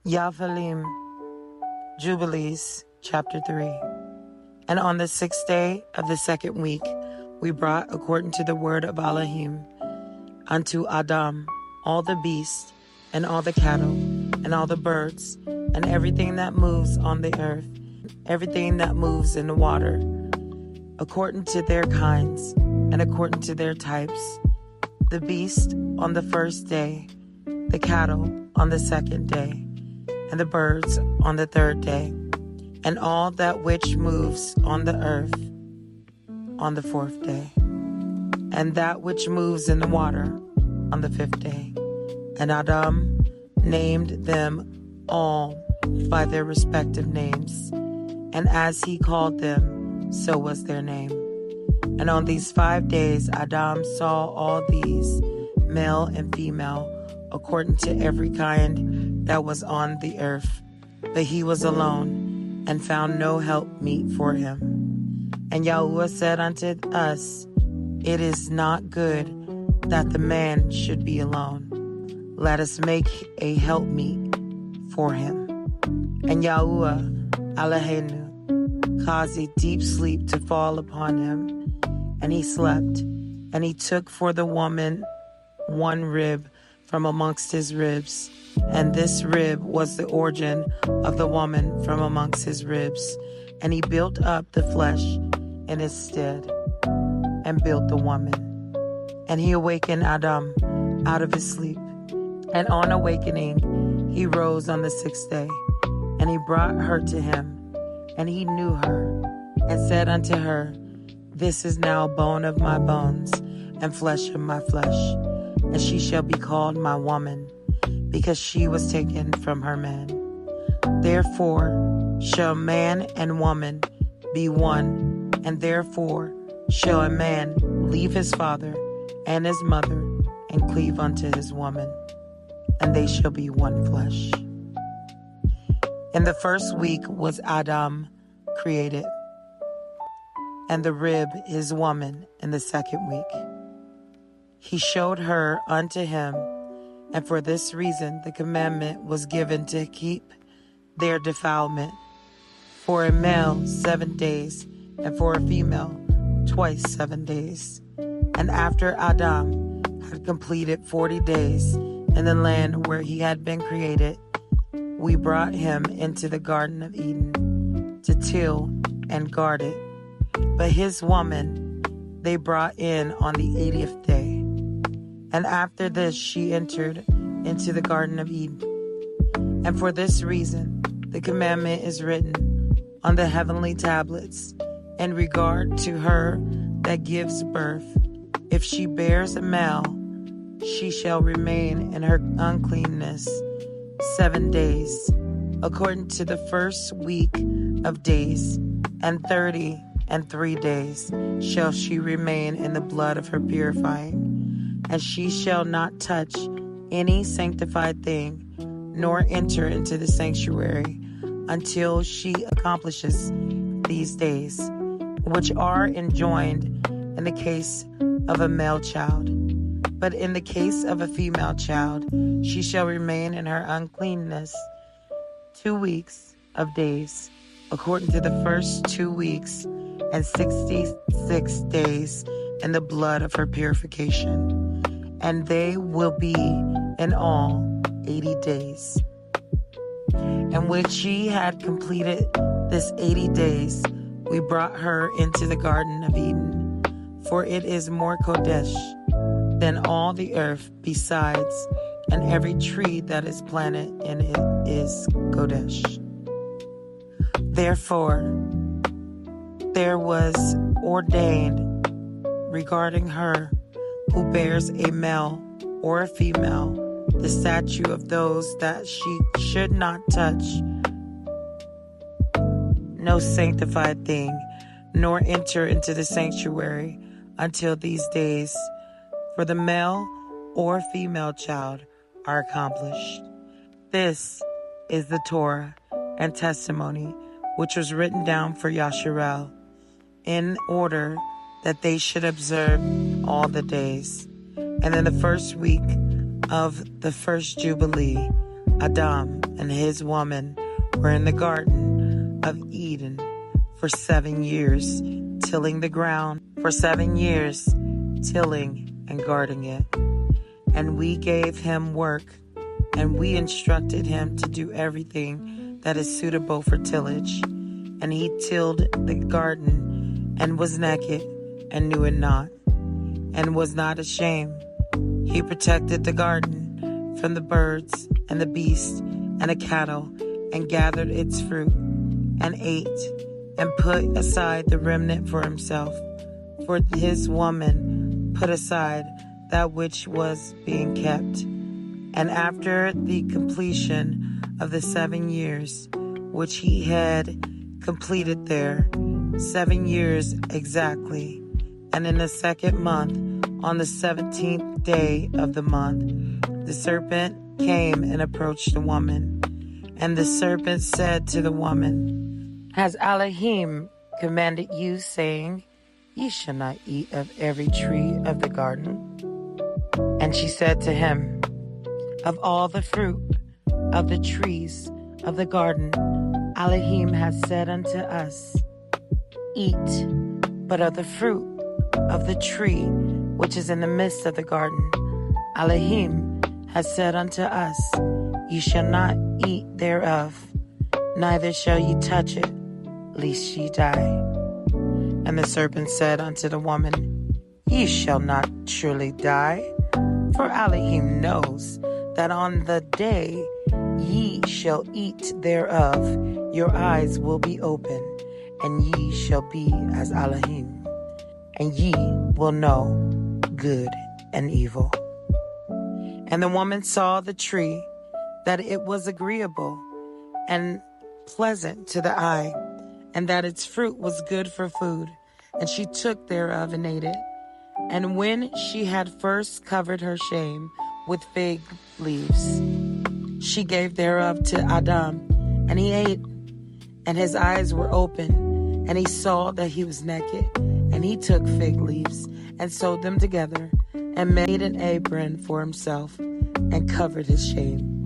Yovheliym, Jubilees, chapter 3. And on the 6th day of the 2nd week, we brought, according to the word of ALAHYM, unto Adam all the beasts, and all the cattle, and all the birds, and everything that moves on the earth, everything that moves in the water, according to their kinds, and according to their types, the beast on the 1st day, the cattle on the 2nd day, and the birds on the 3rd day, and all that which moves on the earth on the 4th day, and that which moves in the water on the 5th day. And Adam named them all by their respective names, and as he called them, so was their name. And on these 5 days Adam saw all these, male and female, according to every kind that was on the earth. But he was alone, and found no helpmeet for him. And YAHUAH said unto us, It is not good that the man should be alone. Let us make a helpmeet for him. And YAHUAH, ALAHYM, caused a deep sleep to fall upon him, and he slept. And he took for the woman one rib from amongst his ribs, and this rib was the origin of the woman from amongst his ribs. And he built up the flesh in his stead, and built the woman. And he awakened Adam out of his sleep. And on awakening, he rose on the 6th day, and he brought her to him. And he knew her, and said unto her, This is now bone of my bones, and flesh of my flesh. And she shall be called my woman, because she was taken from her man. Therefore shall man and woman be one, and therefore shall a man leave his father and his mother, and cleave unto his woman, and they shall be one flesh. In the 1st week was Adam created, and the rib his woman in the 2nd week. He showed her unto him, and for this reason the commandment was given to keep their defilement. For a male 7 days, and for a female twice 7 days. And after Adam had completed 40 days in the land where he had been created, we brought him into the Garden of Eden to till and guard it. But his woman they brought in on the 80th day. And after this she entered into the Garden of Eden. And for this reason the commandment is written on the heavenly tablets in regard to her that gives birth. If she bears a male, she shall remain in her uncleanness 7 days, according to the 1st week of days, and 33 days shall she remain in the blood of her purifying. And she shall not touch any sanctified thing, nor enter into the sanctuary, until she accomplishes these days, which are enjoined in the case of a male child. But in the case of a female child, she shall remain in her uncleanness 2 weeks of days, according to the first 2 weeks, and 66 days in the blood of her purification. And they will be in all 80 days. And when she had completed this 80 days, we brought her into the Garden of Eden, for it is more QODESH than all the earth besides, and every tree that is planted in it is QODESH. Therefore, there was ordained regarding her who bears a male or a female the statute of those that she should not touch no sanctified thing, nor enter into the sanctuary until these days, for the male or female child are accomplished. This is the Torah and testimony which was written down for Yashar'el, in order that they should observe all the days. And in the 1st week of the 1st Jubilee Adam and his woman were in the Garden of Eden for 7 years, tilling the ground, for 7 years, tilling and guarding it. And we gave him work, and we instructed him to do everything that is suitable for tillage. And he tilled the garden, and was naked, and knew it not, and was not ashamed. He protected the garden from the birds, and the beasts, and the cattle, and gathered its fruit, and ate, and put aside the remnant for himself. For his woman put aside that which was being kept. And after the completion of the 7 years, which he had completed there, 7 years exactly, and in the 2nd month, on the 17th day of the month, the serpent came and approached the woman. And the serpent said to the woman, Has ALAHYM commanded you, saying, Ye shall not eat of every tree of the garden? And she said to him, Of all the fruit of the trees of the garden, ALAHYM has said unto us, Eat, but of the fruit of the tree which is in the midst of the garden, ALAHYM has said unto us, Ye shall not eat thereof, neither shall ye touch it, lest ye die. And the serpent said unto the woman, Ye shall not surely die, for ALAHYM knows that on the day ye shall eat thereof, your eyes will be open, and ye shall be as ALAHYM, and ye will know good and evil. And the woman saw the tree, that it was agreeable and pleasant to the eye, and that its fruit was good for food. And she took thereof and ate it. And when she had first covered her shame with fig leaves, she gave thereof to Adam, and he ate. And his eyes were open, and he saw that he was naked. And he took fig leaves and sewed them together, and made an apron for himself, and covered his shame.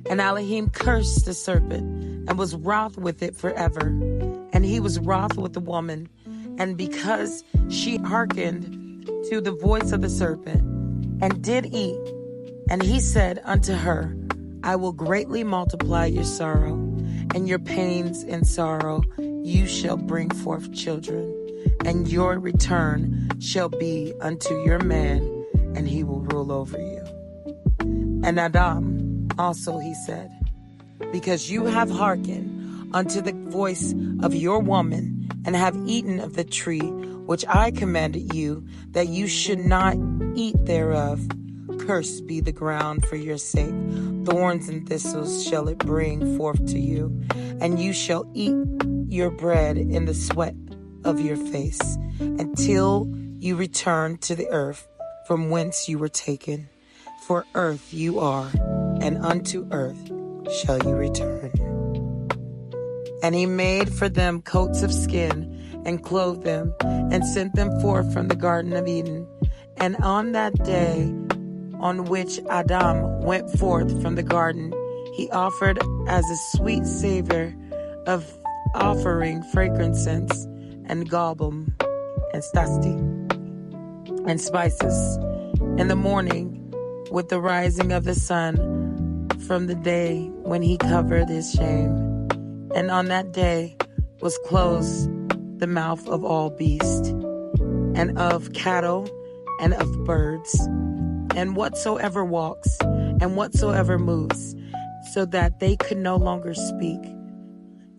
And ALAHYM cursed the serpent, and was wroth with it forever. And he was wroth with the woman, and because she hearkened to the voice of the serpent, and did eat. And he said unto her, I will greatly multiply your sorrow, and your pains in sorrow you shall bring forth children, and your return shall be unto your man, and he will rule over you. And Adam also he said, Because you have hearkened unto the voice of your woman, and have eaten of the tree which I commanded you, that you should not eat thereof, cursed be the ground for your sake. Thorns and thistles shall it bring forth to you, and you shall eat your bread in the sweat of your face, until you return to the earth from whence you were taken. For earth you are, and unto earth shall you return. And he made for them coats of skin, and clothed them, and sent them forth from the Garden of Eden. And on that day on which Adam went forth from the garden, he offered as a sweet savor of offering frankincense, and galbanum, and stasti, and spices. In the morning, with the rising of the sun, from the day when he covered his shame. And on that day was closed the mouth of all beasts, and of cattle, and of birds, and whatsoever walks, and whatsoever moves, so that they could no longer speak.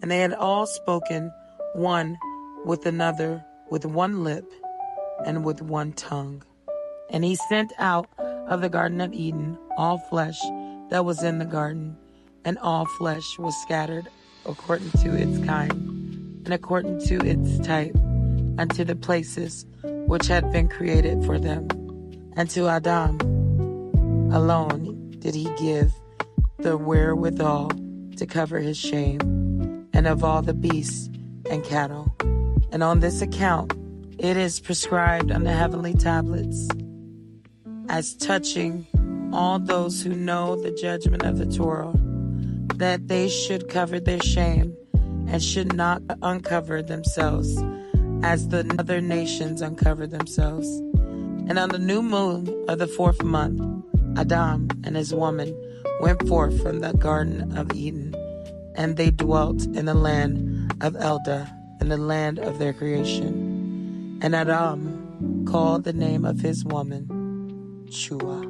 And they had all spoken one with another, with one lip, and with one tongue. And he sent out of the Garden of Eden all flesh that was in the garden, and all flesh was scattered according to its kind, and according to its type, unto the places which had been created for them. And to Adam alone did he give the wherewithal to cover his shame, and of all the beasts and cattle. And on this account it is prescribed on the heavenly tablets, as touching all those who know the judgment of the Torah, that they should cover their shame and should not uncover themselves as the other nations uncover themselves. And on the new moon of the 4th month, Adam and his woman went forth from the Garden of Eden, and they dwelt in the land of Eldah, in the land of their creation. And Adam called the name of his woman Chuah.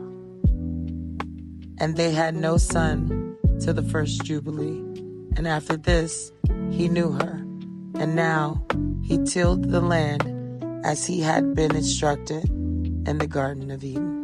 And they had no son till the first Jubilee. And after this he knew her, and now he tilled the land as he had been instructed in the Garden of Eden.